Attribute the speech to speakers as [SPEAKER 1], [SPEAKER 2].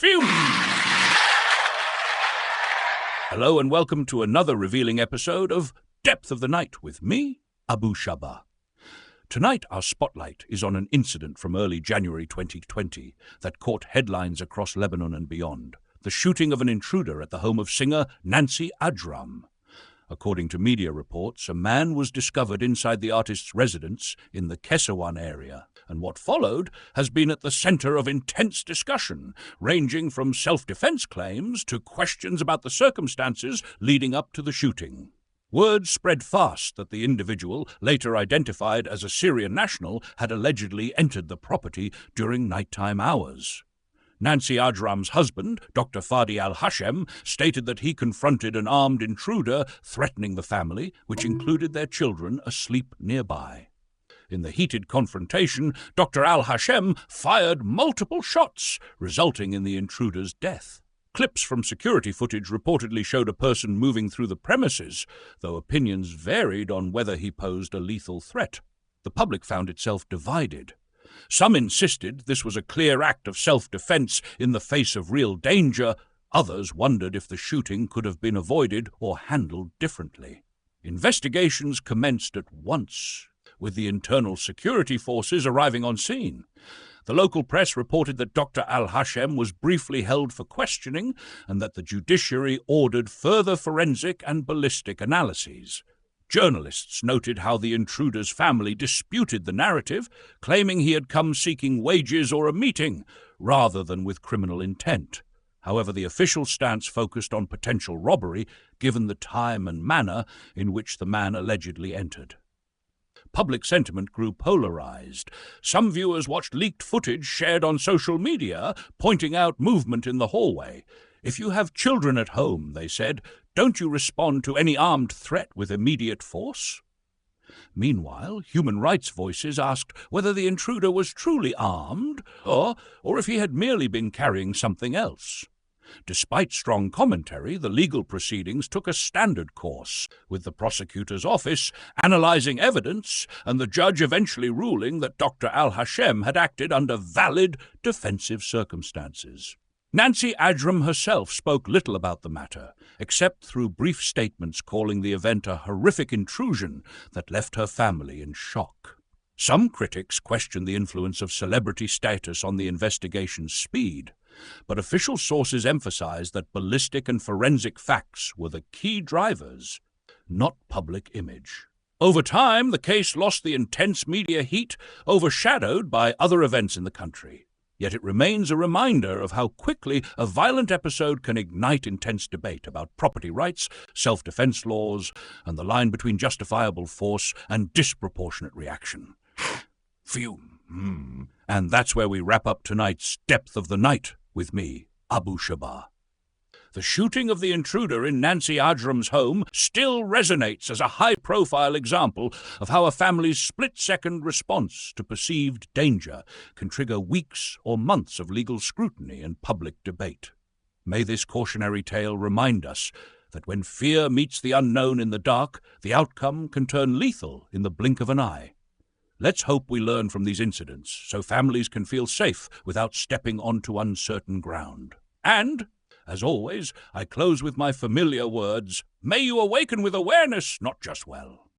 [SPEAKER 1] Phew! Hello and welcome to another revealing episode of Depth of the Night with me, Abu Shabah. Tonight our spotlight is on an incident from early January 2020 that caught headlines across Lebanon and beyond, the shooting of an intruder at the home of singer Nancy Ajram. According to media reports, a man was discovered inside the artist's residence in the Kesawan area, and what followed has been at the center of intense discussion, ranging from self-defense claims to questions about the circumstances leading up to the shooting. Word spread fast that the individual, later identified as a Syrian national, had allegedly entered the property during nighttime hours. Nancy Ajram's husband, Dr. Fadi al-Hashem, stated that he confronted an armed intruder threatening the family, which included their children asleep nearby. In the heated confrontation, Dr. al-Hashem fired multiple shots, resulting in the intruder's death. Clips from security footage reportedly showed a person moving through the premises, though opinions varied on whether he posed a lethal threat. The public found itself divided. Some insisted this was a clear act of self-defense in the face of real danger. Others wondered if the shooting could have been avoided or handled differently. Investigations commenced at once, with the internal security forces arriving on scene. The local press reported that Dr. al-Hashem was briefly held for questioning and that the judiciary ordered further forensic and ballistic analyses. Journalists noted how the intruder's family disputed the narrative, claiming he had come seeking wages or a meeting, rather than with criminal intent. However, the official stance focused on potential robbery, given the time and manner in which the man allegedly entered. Public sentiment grew polarized. Some viewers watched leaked footage shared on social media, pointing out movement in the hallway. "If you have children at home," they said, "don't you respond to any armed threat with immediate force?" Meanwhile, human rights voices asked whether the intruder was truly armed or if he had merely been carrying something else. Despite strong commentary, the legal proceedings took a standard course, with the prosecutor's office analyzing evidence and the judge eventually ruling that Dr. al-Hashem had acted under valid defensive circumstances. Nancy Ajram herself spoke little about the matter, except through brief statements calling the event a horrific intrusion that left her family in shock. Some critics questioned the influence of celebrity status on the investigation's speed, but official sources emphasized that ballistic and forensic facts were the key drivers, not public image. Over time, the case lost the intense media heat, overshadowed by other events in the country. Yet it remains a reminder of how quickly a violent episode can ignite intense debate about property rights, self-defense laws, and the line between justifiable force and disproportionate reaction. Phew. And that's where we wrap up tonight's Depth of the Night with me, Abu Shabah. The shooting of the intruder in Nancy Ajram's home still resonates as a high-profile example of how a family's split-second response to perceived danger can trigger weeks or months of legal scrutiny and public debate. May this cautionary tale remind us that when fear meets the unknown in the dark, the outcome can turn lethal in the blink of an eye. Let's hope we learn from these incidents so families can feel safe without stepping onto uncertain ground. And, as always, I close with my familiar words, may you awaken with awareness, not just well.